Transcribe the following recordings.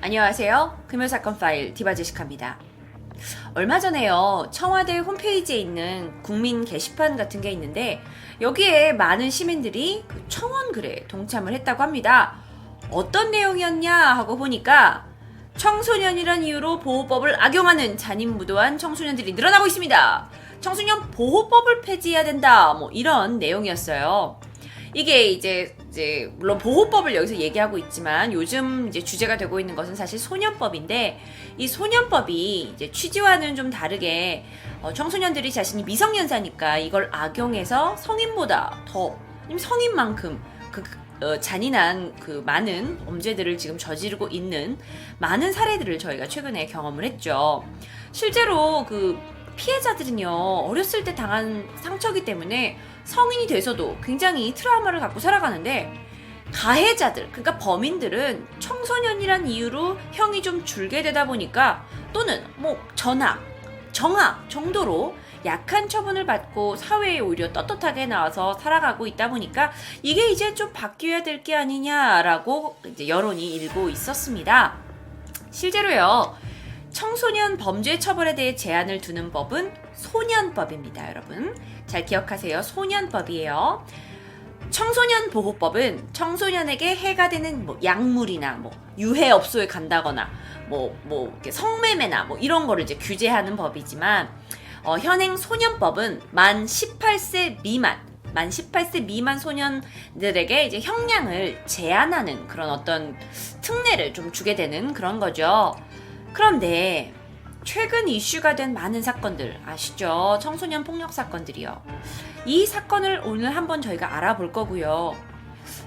안녕하세요. 금요사건 파일 디바제시카입니다. 얼마 전에요. 청와대 홈페이지에 있는 국민 게시판 같은 게 있는데 여기에 많은 시민들이 그 청원글에 동참을 했다고 합니다. 어떤 내용이었냐 하고 보니까 청소년이란 이유로 보호법을 악용하는 잔인무도한 청소년들이 늘어나고 있습니다. 청소년 보호법을 폐지해야 된다. 뭐 이런 내용이었어요. 이게 이제 물론 보호법을 여기서 얘기하고 있지만 요즘 이제 주제가 되고 있는 것은 사실 소년법인데 이 소년법이 이제 취지와는 좀 다르게 청소년들이 자신이 미성년자니까 이걸 악용해서 성인보다 더 성인만큼 잔인한 그 많은 범죄들을 지금 저지르고 있는 많은 사례들을 저희가 최근에 경험을 했죠. 실제로 그 피해자들은요, 어렸을 때 당한 상처기 때문에 성인이 돼서도 굉장히 트라우마를 갖고 살아가는데 가해자들, 그러니까 범인들은 청소년이란 이유로 형이 좀 줄게 되다 보니까 또는 뭐 전학, 정학 정도로 약한 처분을 받고 사회에 오히려 떳떳하게 나와서 살아가고 있다 보니까 이게 이제 좀 바뀌어야 될 게 아니냐라고 이제 여론이 일고 있었습니다. 실제로요. 청소년 범죄 처벌에 대해 제한을 두는 법은 소년법입니다, 여러분. 잘 기억하세요. 소년법이에요. 청소년 보호법은 청소년에게 해가 되는 뭐 약물이나 뭐 유해업소에 간다거나 성매매나 뭐 이런 거를 이제 규제하는 법이지만 현행 소년법은 만 18세 미만 소년들에게 이제 형량을 제한하는 그런 어떤 특례를 좀 주게 되는 그런 거죠. 그런데 최근 이슈가 된 많은 사건들 아시죠? 청소년 폭력 사건들이요. 이 사건을 오늘 한번 저희가 알아볼 거고요.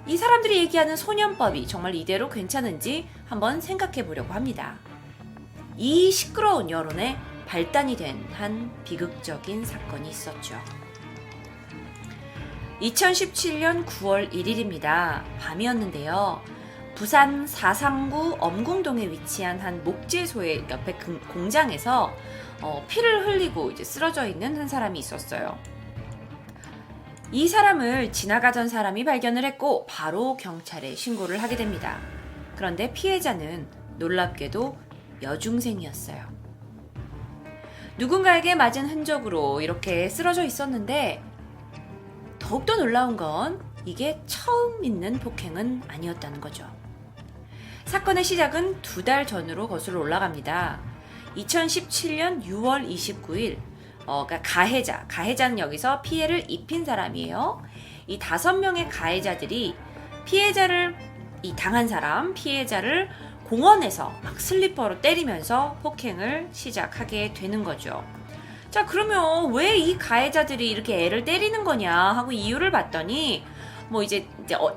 이 사람들이 얘기하는 소년법이 정말 이대로 괜찮은지 한번 생각해 보려고 합니다. 이 시끄러운 여론에 발단이 된 한 비극적인 사건이 있었죠. 2017년 9월 1일입니다. 밤이었는데요. 부산 사상구 엄궁동에 위치한 한 목재소의 옆에 공장에서 피를 흘리고 이제 쓰러져 있는 한 사람이 있었어요. 이 사람을 지나가던 사람이 발견을 했고 바로 경찰에 신고를 하게 됩니다. 그런데 피해자는 놀랍게도 여중생이었어요. 누군가에게 맞은 흔적으로 이렇게 쓰러져 있었는데 더욱더 놀라운 건 이게 처음 있는 폭행은 아니었다는 거죠. 사건의 시작은 2달 전으로 거슬러 올라갑니다. 2017년 6월 29일 그러니까 가해자는 여기서 피해를 입힌 사람이에요. 이 5명의 가해자들이 당한 사람, 피해자를 공원에서 막 슬리퍼로 때리면서 폭행을 시작하게 되는 거죠. 자, 그러면 왜 이 가해자들이 이렇게 애를 때리는 거냐 하고 이유를 봤더니 이제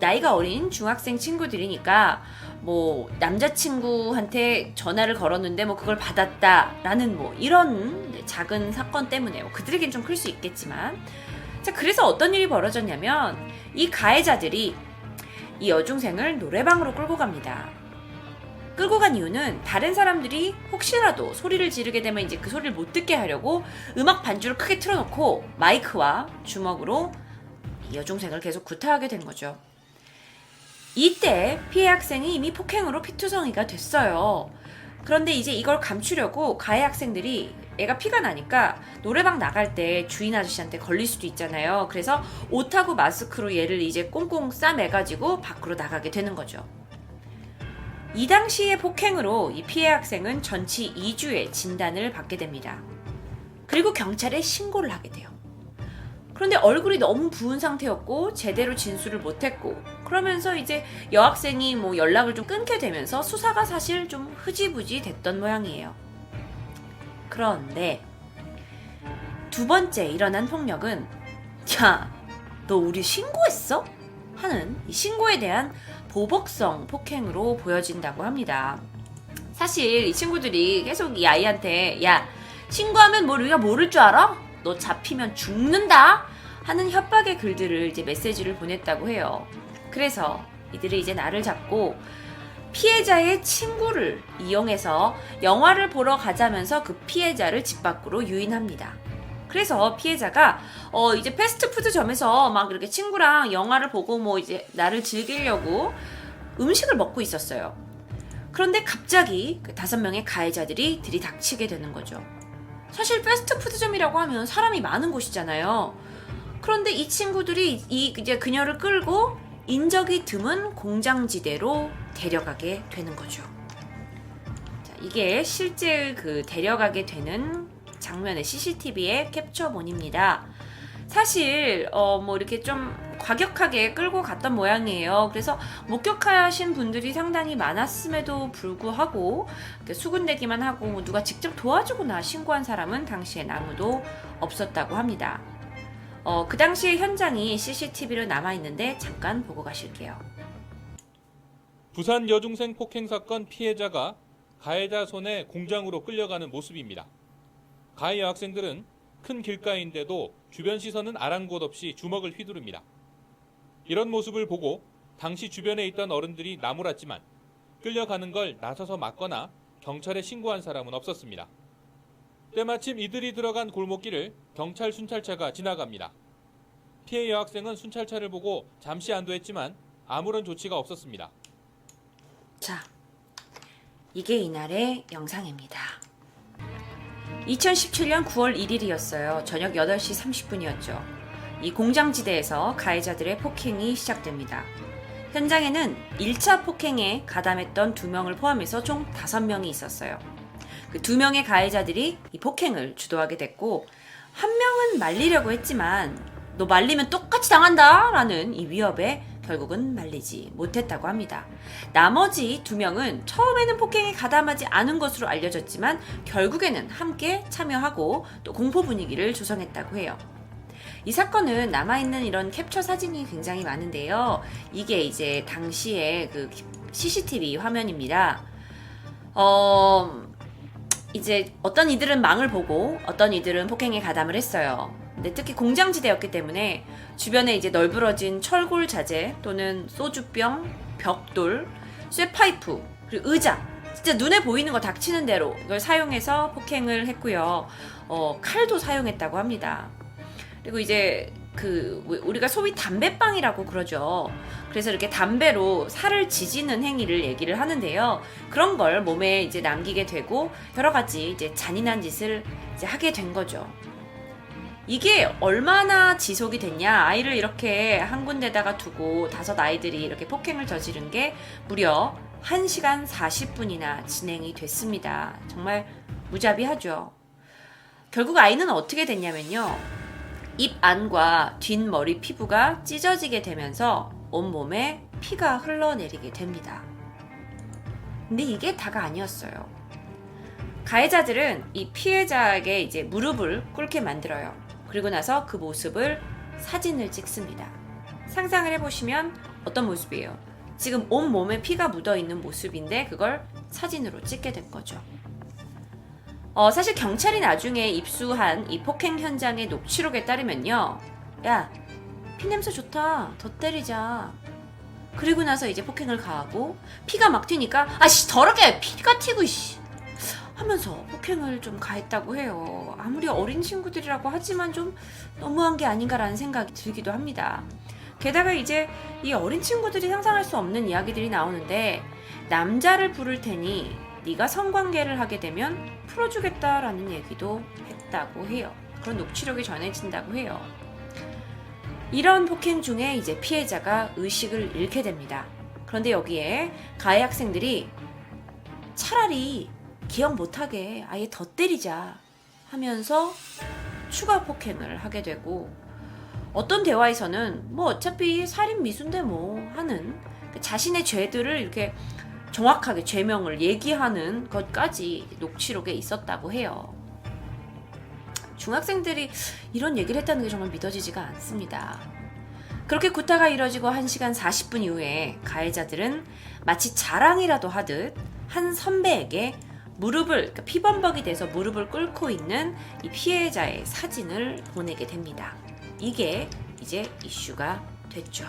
나이가 어린 중학생 친구들이니까 남자친구한테 전화를 걸었는데 그걸 받았다라는 이런 작은 사건 때문에 그들에겐 좀 클 수 있겠지만 자, 그래서 어떤 일이 벌어졌냐면 이 가해자들이 이 여중생을 노래방으로 끌고 갑니다. 끌고 간 이유는 다른 사람들이 혹시라도 소리를 지르게 되면 이제 그 소리를 못 듣게 하려고 음악 반주를 크게 틀어놓고 마이크와 주먹으로 이 여중생을 계속 구타하게 된 거죠. 이때 피해 학생이 이미 폭행으로 피투성이가 됐어요. 그런데 이제 이걸 감추려고 가해 학생들이 애가 피가 나니까 노래방 나갈 때 주인 아저씨한테 걸릴 수도 있잖아요. 그래서 옷하고 마스크로 얘를 이제 꽁꽁 싸매가지고 밖으로 나가게 되는 거죠. 이 당시의 폭행으로 이 피해 학생은 전치 2주의 진단을 받게 됩니다. 그리고 경찰에 신고를 하게 돼요. 그런데 얼굴이 너무 부은 상태였고 제대로 진술을 못했고 그러면서 이제 여학생이 연락을 좀 끊게 되면서 수사가 사실 좀 흐지부지 됐던 모양이에요. 그런데 2번째 일어난 폭력은 야, 너 우리 신고했어? 하는 이 신고에 대한 보복성 폭행으로 보여진다고 합니다. 사실 이 친구들이 계속 이 아이한테 야, 신고하면 우리가 모를 줄 알아? 너 잡히면 죽는다? 하는 협박의 글들을 이제 메시지를 보냈다고 해요. 그래서 이들이 이제 나를 잡고 피해자의 친구를 이용해서 영화를 보러 가자면서 그 피해자를 집 밖으로 유인합니다. 그래서 피해자가 이제 패스트푸드점에서 막 이렇게 친구랑 영화를 보고 이제 나를 즐기려고 음식을 먹고 있었어요. 그런데 갑자기 그 5명의 가해자들이 들이닥치게 되는 거죠. 사실 패스트푸드점이라고 하면 사람이 많은 곳이잖아요. 그런데 이 친구들이 이제 그녀를 끌고 인적이 드문 공장지대로 데려가게 되는 거죠. 자, 이게 실제 그 데려가게 되는 장면의 CCTV의 캡처본입니다. 사실 뭐 이렇게 좀 과격하게 끌고 갔던 모양이에요. 그래서 목격하신 분들이 상당히 많았음에도 불구하고 수군대기만 하고 뭐 누가 직접 도와주거나 신고한 사람은 당시엔 아무도 없었다고 합니다. 그 당시에 현장이 CCTV로 남아있는데 잠깐 보고 가실게요. 부산 여중생 폭행 사건 피해자가 가해자 손에 공장으로 끌려가는 모습입니다. 가해 여학생들은 큰 길가인데도 주변 시선은 아랑곳 없이 주먹을 휘두릅니다. 이런 모습을 보고 당시 주변에 있던 어른들이 나무랐지만 끌려가는 걸 나서서 막거나 경찰에 신고한 사람은 없었습니다. 때마침 이들이 들어간 골목길을 경찰 순찰차가 지나갑니다. 피해 여학생은 순찰차를 보고 잠시 안도했지만 아무런 조치가 없었습니다. 자, 이게 이날의 영상입니다. 2017년 9월 1일이었어요. 저녁 8시 30분이었죠. 이 공장지대에서 가해자들의 폭행이 시작됩니다. 현장에는 1차 폭행에 가담했던 2명을 포함해서 총 5명이 있었어요. 그 2명의 가해자들이 이 폭행을 주도하게 됐고, 한 명은 말리려고 했지만 너 말리면 똑같이 당한다 라는 이 위협에 결국은 말리지 못했다고 합니다. 나머지 2명은 처음에는 폭행에 가담하지 않은 것으로 알려졌지만 결국에는 함께 참여하고 또 공포 분위기를 조성했다고 해요. 이 사건은 남아있는 이런 캡처 사진이 굉장히 많은데요. 이게 이제 당시의 그 CCTV 화면입니다. 이제 어떤 이들은 망을 보고 어떤 이들은 폭행에 가담을 했어요. 근데 특히 공장지대였기 때문에 주변에 이제 널브러진 철골 자재 또는 소주병, 벽돌, 쇠파이프, 그리고 의자, 진짜 눈에 보이는 거 닥치는 대로 이걸 사용해서 폭행을 했고요. 칼도 사용했다고 합니다. 그리고 이제 그 우리가 소위 담배빵이라고 그러죠. 그래서 이렇게 담배로 살을 지지는 행위를 얘기를 하는데요. 그런 걸 몸에 이제 남기게 되고 여러 가지 이제 잔인한 짓을 이제 하게 된 거죠. 이게 얼마나 지속이 됐냐? 아이를 이렇게 한 군데다가 두고 5 아이들이 이렇게 폭행을 저지른 게 무려 1시간 40분이나 진행이 됐습니다. 정말 무자비하죠. 결국 아이는 어떻게 됐냐면요. 입 안과 뒷머리 피부가 찢어지게 되면서 온몸에 피가 흘러내리게 됩니다. 근데 이게 다가 아니었어요. 가해자들은 이 피해자에게 이제 무릎을 꿇게 만들어요. 그리고 나서 그 모습을 사진을 찍습니다. 상상을 해보시면 어떤 모습이에요? 지금 온몸에 피가 묻어있는 모습인데 그걸 사진으로 찍게 된 거죠. 사실 경찰이 나중에 입수한 이 폭행 현장의 녹취록에 따르면요. 야, 피냄새 좋다. 더 때리자. 그리고 나서 이제 폭행을 가하고 피가 막 튀니까 아씨 더럽게 피가 튀고 씨 하면서 폭행을 좀 가했다고 해요. 아무리 어린 친구들이라고 하지만 좀 너무한 게 아닌가라는 생각이 들기도 합니다. 게다가 이제 이 어린 친구들이 상상할 수 없는 이야기들이 나오는데 남자를 부를 테니 네가 성관계를 하게 되면 풀어주겠다라는 얘기도 했다고 해요. 그런 녹취록이 전해진다고 해요. 이런 폭행 중에 이제 피해자가 의식을 잃게 됩니다. 그런데 여기에 가해 학생들이 차라리 기억 못하게 아예 더 때리자 하면서 추가 폭행을 하게 되고, 어떤 대화에서는 뭐 어차피 살인 미수인데 뭐 하는 자신의 죄들을 이렇게 정확하게 죄명을 얘기하는 것까지 녹취록에 있었다고 해요. 중학생들이 이런 얘기를 했다는 게 정말 믿어지지가 않습니다. 그렇게 구타가 이뤄지고 1시간 40분 이후에 가해자들은 마치 자랑이라도 하듯 한 선배에게 그러니까 피범벅이 돼서 무릎을 꿇고 있는 이 피해자의 사진을 보내게 됩니다. 이게 이제 이슈가 됐죠.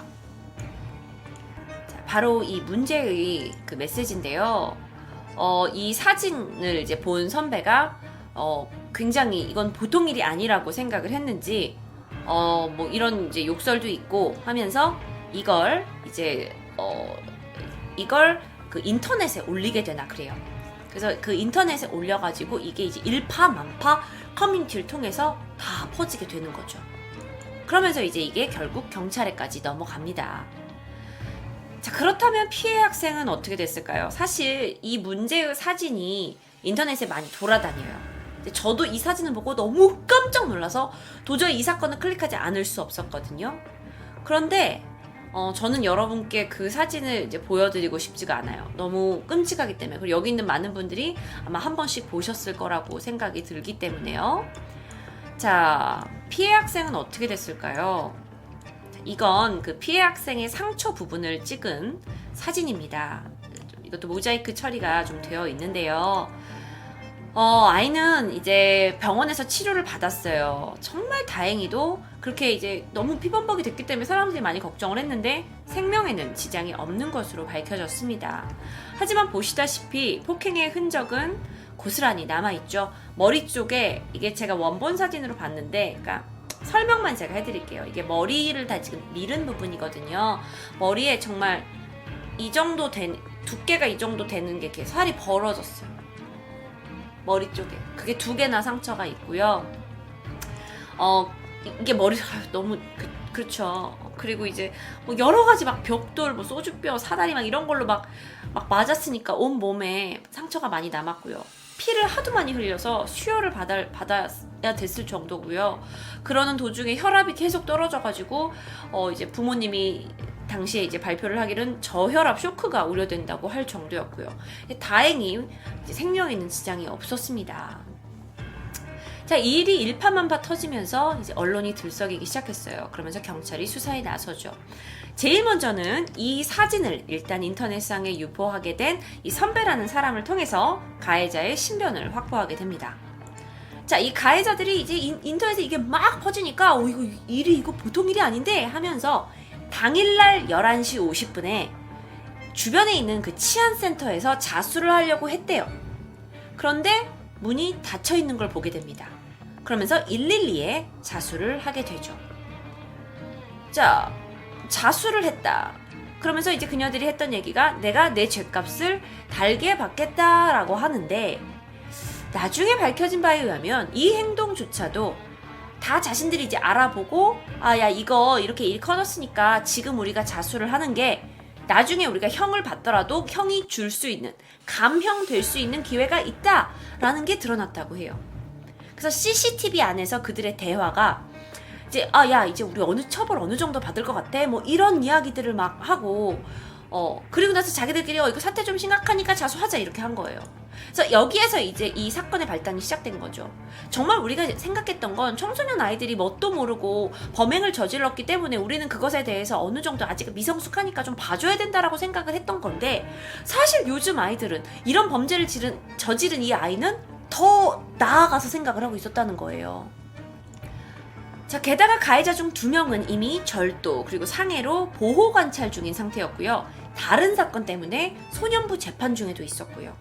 자, 바로 이 문제의 그 메시지인데요. 이 사진을 이제 본 선배가 굉장히 이건 보통 일이 아니라고 생각을 했는지 뭐 이런 이제 욕설도 있고 하면서 이걸 그 인터넷에 올리게 되나 그래요. 그래서 그 인터넷에 올려가지고 이게 이제 일파만파 커뮤니티를 통해서 다 퍼지게 되는 거죠. 그러면서 이제 이게 결국 경찰에까지 넘어갑니다. 자, 그렇다면 피해 학생은 어떻게 됐을까요? 사실 이 문제의 사진이 인터넷에 많이 돌아다녀요. 저도 이 사진을 보고 너무 깜짝 놀라서 도저히 이 사건을 클릭하지 않을 수 없었거든요. 그런데 저는 여러분께 그 사진을 이제 보여드리고 싶지가 않아요. 너무 끔찍하기 때문에. 그리고 여기 있는 많은 분들이 아마 한 번씩 보셨을 거라고 생각이 들기 때문에요. 자, 피해 학생은 어떻게 됐을까요? 이건 그 피해 학생의 상처 부분을 찍은 사진입니다. 이것도 모자이크 처리가 좀 되어 있는데요. 아이는 이제 병원에서 치료를 받았어요. 정말 다행히도 그렇게 이제 너무 피범벅이 됐기 때문에 사람들이 많이 걱정을 했는데 생명에는 지장이 없는 것으로 밝혀졌습니다. 하지만 보시다시피 폭행의 흔적은 고스란히 남아있죠. 머리 쪽에, 이게 제가 원본 사진으로 봤는데, 그러니까 설명만 제가 해드릴게요. 이게 머리를 다 지금 밀은 부분이거든요. 머리에 정말 이 정도 두께가 이 정도 되는 게 이렇게 살이 벌어졌어요. 머리 쪽에. 그게 2개나 상처가 있고요. 이게 머리가 너무, 그렇죠. 그리고 이제 뭐 여러 가지 막 벽돌, 뭐 소주병, 사다리 막 이런 걸로 막 맞았으니까 온 몸에 상처가 많이 남았고요. 피를 하도 많이 흘려서 수혈을 받아야 됐을 정도고요. 그러는 도중에 혈압이 계속 떨어져가지고 이제 부모님이 당시에 이제 발표를 하기는 저혈압 쇼크가 우려된다고 할 정도였고요. 다행히 이제 생명에는 지장이 없었습니다. 자, 이 일이 일파만파 터지면서 이제 언론이 들썩이기 시작했어요. 그러면서 경찰이 수사에 나서죠. 제일 먼저는 이 사진을 일단 인터넷상에 유포하게 된 이 선배라는 사람을 통해서 가해자의 신변을 확보하게 됩니다. 자, 이 가해자들이 이제 인터넷에 이게 막 퍼지니까 이거 일이 이거 보통 일이 아닌데 하면서 당일날 11시 50분에 주변에 있는 그 치안센터에서 자수를 하려고 했대요. 그런데 문이 닫혀 있는 걸 보게 됩니다. 그러면서 112에 자수를 하게 되죠. 자, 자수를 했다. 그러면서 이제 그녀들이 했던 얘기가 내가 내 죄값을 달게 받겠다라고 하는데, 나중에 밝혀진 바에 의하면 이 행동조차도 다 자신들이 이제 알아보고, 야, 이거 이렇게 일 커졌으니까 지금 우리가 자수를 하는 게 나중에 우리가 형을 받더라도 형이 줄 수 있는, 감형 될 수 있는 기회가 있다라는 게 드러났다고 해요. 그래서 CCTV 안에서 그들의 대화가 이제 야, 이제 우리 처벌 어느 정도 받을 것 같아? 뭐 이런 이야기들을 막 하고, 그리고 나서 자기들끼리 이거 사태 좀 심각하니까 자수하자 이렇게 한 거예요. 그래서 여기에서 이제 이 사건의 발단이 시작된 거죠. 정말 우리가 생각했던 건 청소년 아이들이 뭣도 모르고 범행을 저질렀기 때문에 우리는 그것에 대해서 어느 정도 아직 미성숙하니까 좀 봐줘야 된다라고 생각을 했던 건데, 사실 요즘 아이들은 이런 범죄를 저지른 이 아이는 더 나아가서 생각을 하고 있었다는 거예요. 자, 게다가 가해자 중 2명은 이미 절도 그리고 상해로 보호 관찰 중인 상태였고요. 다른 사건 때문에 소년부 재판 중에도 있었고요.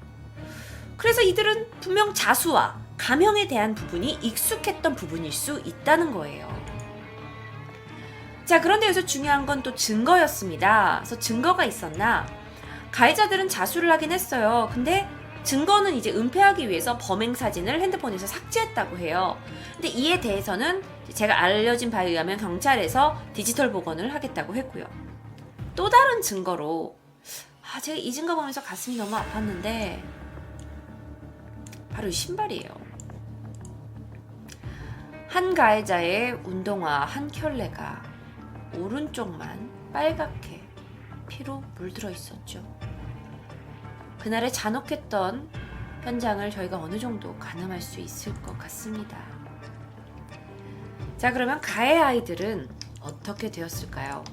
그래서 이들은 분명 자수와 감형에 대한 부분이 익숙했던 부분일 수 있다는 거예요. 자, 그런데 여기서 중요한 건 또 증거였습니다. 그래서 증거가 있었나? 가해자들은 자수를 하긴 했어요. 근데 증거는 이제 은폐하기 위해서 범행 사진을 핸드폰에서 삭제했다고 해요. 근데 이에 대해서는 제가 알려진 바에 의하면 경찰에서 디지털 복원을 하겠다고 했고요. 또 다른 증거로, 제가 이 증거 보면서 가슴이 너무 아팠는데 바로 이 신발이에요. 한 가해자의 운동화 한 켤레가 오른쪽만 빨갛게 피로 물들어 있었죠. 그날의 잔혹했던 현장을 저희가 어느 정도 가늠할 수 있을 것 같습니다. 자, 그러면 가해 아이들은 어떻게 되었을까요?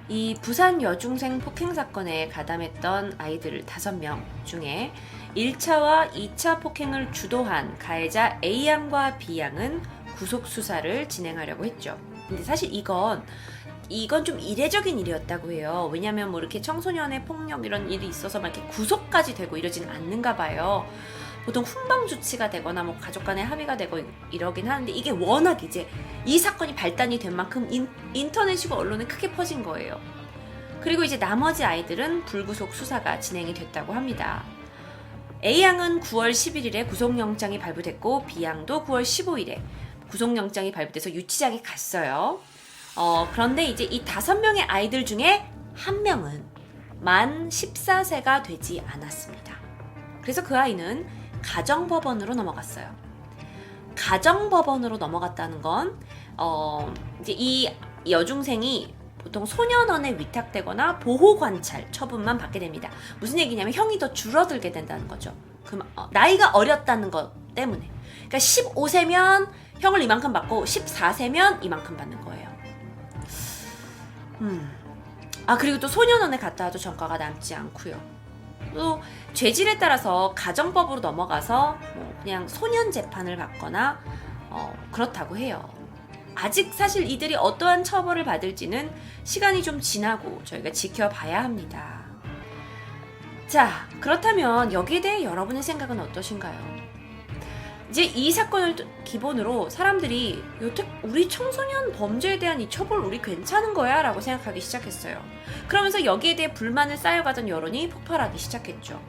이 부산 여중생 폭행 사건에 가담했던 아이들 5명 중에 1차와 2차 폭행을 주도한 가해자 A양과 B양은 구속 수사를 진행하려고 했죠. 근데 사실 이건 좀 이례적인 일이었다고 해요. 왜냐면 뭐 이렇게 청소년의 폭력 이런 일이 있어서 막 이렇게 구속까지 되고 이러진 않는가 봐요. 보통 훈방 조치가 되거나 뭐 가족 간에 합의가 되고 이러긴 하는데, 이게 워낙 이제 이 사건이 발단이 된 만큼 인터넷이고 언론에 크게 퍼진 거예요. 그리고 이제 나머지 아이들은 불구속 수사가 진행이 됐다고 합니다. A양은 9월 11일에 구속영장이 발부됐고 B양도 9월 15일에 구속영장이 발부돼서 유치장에 갔어요. 그런데 이제 이 5명의 아이들 중에 1명은 만 14세가 되지 않았습니다. 그래서 그 아이는 가정법원으로 넘어갔어요. 가정법원으로 넘어갔다는 건 이제 이 여중생이 보통 소년원에 위탁되거나 보호관찰 처분만 받게 됩니다. 무슨 얘기냐면 형이 더 줄어들게 된다는 거죠. 나이가 어렸다는 것 때문에. 그러니까 15세면 형을 이만큼 받고 14세면 이만큼 받는 거예요. 그리고 또 소년원에 갔다 와도 전과가 남지 않고요. 또 죄질에 따라서 가정법으로 넘어가서 그냥 소년 재판을 받거나 그렇다고 해요. 아직 사실 이들이 어떠한 처벌을 받을지는 시간이 좀 지나고 저희가 지켜봐야 합니다. 자, 그렇다면 여기에 대해 여러분의 생각은 어떠신가요? 이제 이 사건을 기본으로 사람들이 여태 우리 청소년 범죄에 대한 이 처벌 우리 괜찮은 거야? 라고 생각하기 시작했어요. 그러면서 여기에 대해 불만을 쌓여가던 여론이 폭발하기 시작했죠.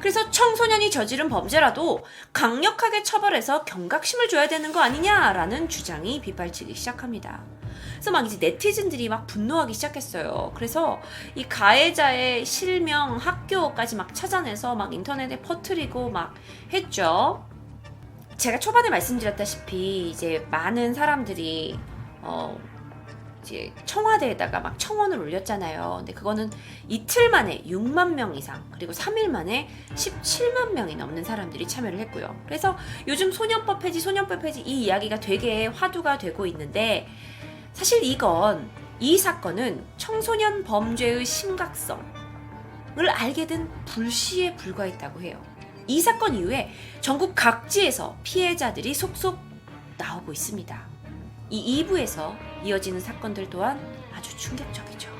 그래서 청소년이 저지른 범죄라도 강력하게 처벌해서 경각심을 줘야 되는 거 아니냐라는 주장이 빗발치기 시작합니다. 그래서 막 이제 네티즌들이 막 분노하기 시작했어요. 그래서 이 가해자의 실명, 학교까지 막 찾아내서 막 인터넷에 퍼뜨리고 막 했죠. 제가 초반에 말씀드렸다시피 이제 많은 사람들이 이제 청와대에다가 막 청원을 올렸잖아요. 근데 그거는 이틀 만에 6만 명 이상, 그리고 3일 만에 17만 명이 넘는 사람들이 참여를 했고요. 그래서 요즘 소년법 폐지 이 이야기가 되게 화두가 되고 있는데, 사실 이 사건은 청소년 범죄의 심각성을 알게 된 불시에 불과했다고 해요. 이 사건 이후에 전국 각지에서 피해자들이 속속 나오고 있습니다. 이 2부에서 이어지는 사건들 또한 아주 충격적이죠.